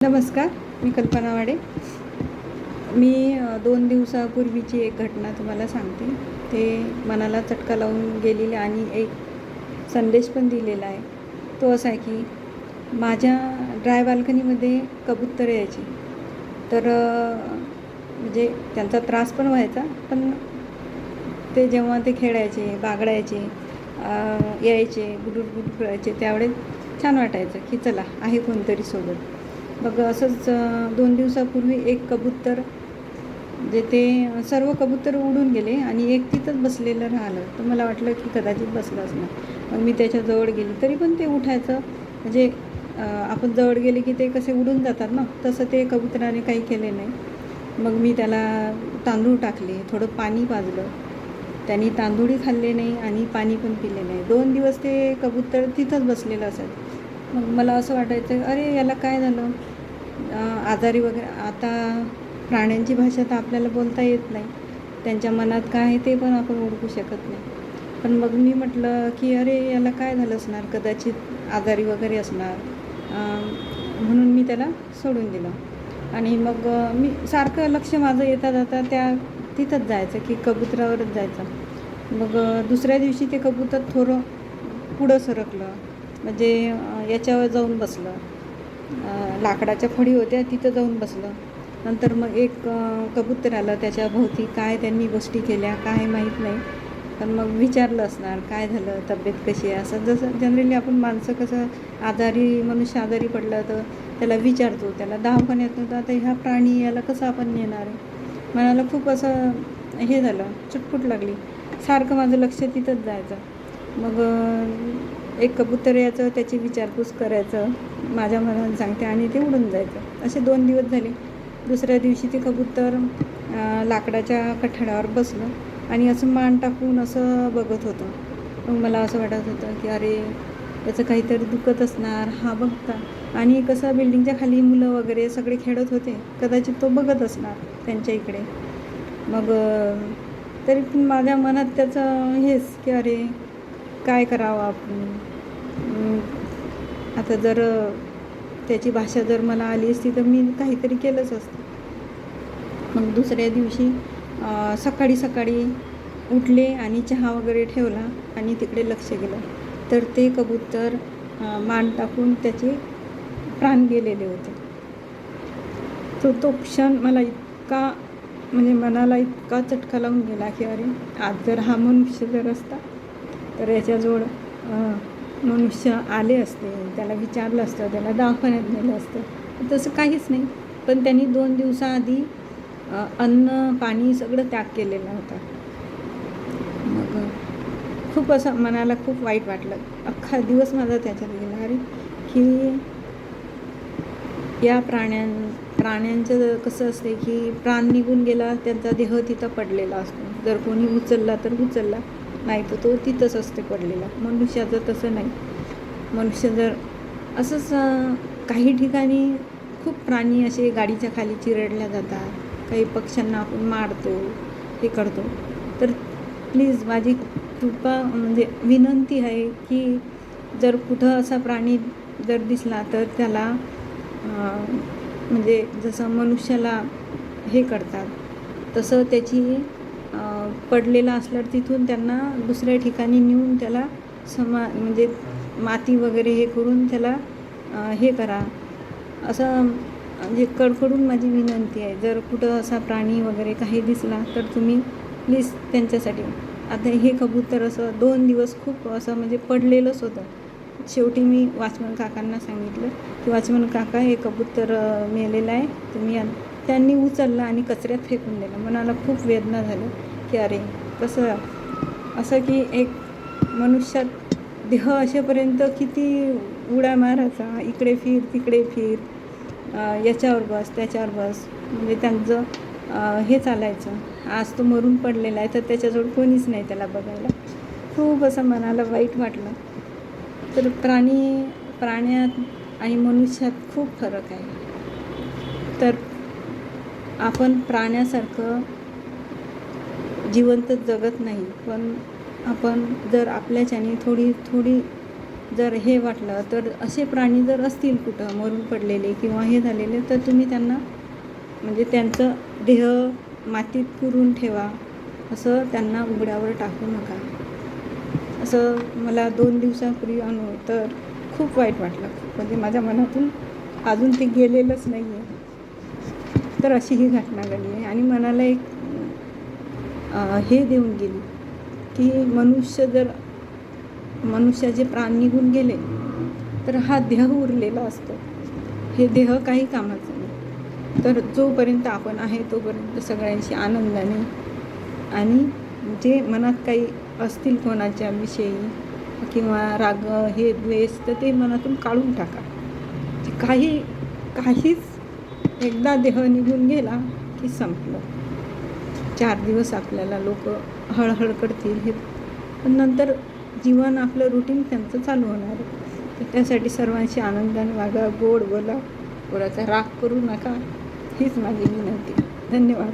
नमस्कार, मी कल्पना वाडे. मी 2 दिवसापूर्वीची एक घटना तुम्हाला सांगते. ते मनाला चटका लावून गेलेली आणि एक संदेश पण दिलेला आहे. तो असा आहे की माझ्या ड्राय बाल्कनीमध्ये कबूतर यायचे. तर म्हणजे त्यांचा त्रास पण व्हायचा, पण ते जेव्हा ते खेळायचे, बागडायचे, यायचे, गुडूर करायचे, त्यावेळेस छान वाटायचं की चला आहे कोणतरी सोबत. मग असंच 2 दिवसापूर्वी एक कबूतर, म्हणजे ते सर्व कबूतर उडून गेले आणि एक तिथंच बसलेलं राहिलं. तर मला वाटलं की कदाचित बसलं असणार. मग मी त्याच्याजवळ गेली, तरी पण ते उठायचं. म्हणजे आपण जवळ गेले की ते कसे उडून जातात ना, तसं ते कबुतराने काही केले नाही. मग मी त्याला तांदूळ टाकले, थोडं पाणी पाजलं. त्यांनी तांदूळही खाल्ले नाही आणि पाणी पण पिले नाही. 2 दिवस ते कबूतर तिथंच बसलेलं असायचं. मग मला असं वाटायचं, अरे याला काय झालं, आजारी वगैरे. आता प्राण्यांची भाषा तर आपल्याला बोलता येत नाही, त्यांच्या मनात काय आहे ते पण आपण ओळखू शकत नाही. पण मग मी म्हटलं की अरे याला काय झालं असणार, कदाचित आजारी वगैरे असणार, म्हणून मी त्याला सोडून दिलं. आणि मग मी सारखं लक्ष माझं येता जाता त्या तिथंच जायचं की कबुतरावरच जायचं. मग दुसऱ्या दिवशी ते कबूतर थोडं पुढं सरकलं, म्हणजे याच्यावर जाऊन बसलं, लाकडाच्या फळी होत्या तिथं जाऊन बसलं. नंतर मग एक कबूतर आलं, त्याच्या भोवती काय त्यांनी गोष्टी केल्या काय माहीत नाही, पण मग विचारलं असणार काय झालं, तब्येत कशी आहे, असं जसं जनरली आपण माणसं कसं मनुष्य आजारी पडलं तर त्याला विचारतो, त्याला दवाखान्यात नेतो. आता ह्या प्राणी याला कसं आपण नेणार आहे. मनाला खूप असं हे झालं, चुटपुट लागली. सारखं माझं लक्ष तिथंच जायचं. मग एक कबूतर यायचं, त्याची विचारपूस करायचं, माझ्या मनाने सांगते, आणि ते उडून जायचं. असे 2 दिवस झाले. दुसऱ्या दिवशी ते कबूतर लाकडाच्या कठड्यावर बसलं आणि असं मान टाकून असं बघत होतं. मग मला असं वाटत होतं की अरे याचं काहीतरी दुखत असणार, हा बघता. आणि कसं बिल्डिंगच्या खाली मुलं वगैरे सगळे खेळत होते, कदाचित तो बघत असणार त्यांच्या इकडे. मग तरी पण माझ्या मनात त्याचं हेच की अरे काय करावं आपण. आता जर त्याची भाषा जर मला आली असती तर मी काहीतरी केलंच असतं. मग दुसऱ्या दिवशी सकाळी सकाळी उठले आणि चहा वगैरे ठेवला आणि तिकडे लक्ष गेलं, तर ते कबूतर मान टाकून त्याचे प्राण गेलेले होते. तो क्षण मला इतका, म्हणजे मनाला इतका चटका लावून गेला की अरे आज जर हा मनुष्य जर असता तर याच्याजवळ मनुष्य आले असते, त्याला विचारलं असतं, त्याला दवाखान्यात नेलं असतं. तसं काहीच नाही. पण त्यांनी 2 दिवसाआधी अन्न पाणी सगळं त्याग केलेला होता. मग खूप असं मनाला खूप वाईट वाटलं. अख्खा दिवस माझा त्याच्यात गेला. अरे की या प्राण्यांचं कसं असते की प्राण निघून गेला, त्यांचा देह तिथं पडलेला असतो. जर कोणी उचलला तर उचलला, नाही तर तो तिथंच असते पडलेला. मनुष्याचं तसं नाही. मनुष्य जर असंच काही ठिकाणी खूप प्राणी असे गाडीच्या खाली चिरडल्या जातात, काही पक्ष्यांना आपण मारतो, हे करतो. तर प्लीज माझी कृपा, म्हणजे विनंती आहे की जर कुठं असा प्राणी जर दिसला तर त्याला म्हणजे जसं मनुष्याला हे करतात तसं त्याची पडलेला असल्यावर तिथून त्यांना दुसऱ्या ठिकाणी नेऊन त्याला म्हणजे माती वगैरे हे करून त्याला हे करा, असं म्हणजे कडकडून माझी विनंती आहे. जर कुठं असा प्राणी वगैरे काही दिसला तर तुम्ही प्लीज त्यांच्यासाठी. आता हे कबूतर असं 2 दिवस खूप असं म्हणजे पडलेलंच होतं. शेवटी मी वॉचमन काकांना सांगितलं की वॉचमन काका हे कबूतर मेलेलं आहे, तुम्ही. त्यांनी उचललं आणि कचऱ्यात फेकून दिलं. मनाला खूप वेदना झाली की अरे कसं असं की एक मनुष्यात देह असेपर्यंत किती उड्या मारायचा, इकडे फिर तिकडे फिर, याच्यावर बस त्याच्यावर बस, म्हणजे त्यांचं हे चालायचं. आज तो मरून पडलेला आहे तर त्याच्याजवळ कोणीच नाही त्याला बघायला. खूप असं मनाला वाईट वाटलं. तर प्राण्यात आणि मनुष्यात खूप फरक आहे. तर आपण प्राण्यासारखं जिवंत जगत नाही, पण आपण जर आपल्याच्याने थोडी जर हे वाटलं तर असे प्राणी जर असतील कुठं मरून पडलेले किंवा हे झालेले, तर तुम्ही त्यांना म्हणजे त्यांचं देह मातीत पुरून ठेवा, असं त्यांना उघड्यावर टाकू नका. असं मला 2 दिवसापूर्वी तर खूप वाईट वाटलं. म्हणजे माझ्या मनातून अजून ते गेलेलंच नाही आहे. तर अशी ही घटना घडली आहे आणि मनाला एक हे देऊन गेली की मनुष्याचे प्राण निघून गेले तर हा देह उरलेला असतो. हे देह काही कामाचं नाही. तर जोपर्यंत आपण आहे तोपर्यंत सगळ्यांशी आनंदाने आणि जे मनात काही असतील कोणाच्या विषयी किंवा राग हे द्वेष, तर ते मनातून काढून टाका. काहीच एकदा देह निघून गेला की संपलं. 4 दिवस आपल्याला लोक हळहळ करतील, हे पण नंतर जीवन आपलं रुटीन त्यांचं चालू होणार आहे. तर त्यासाठी सर्वांशी आनंदाने वागा, गोड बोला, कोणाचा राग करू नका, हीच माझी विनंती. धन्यवाद.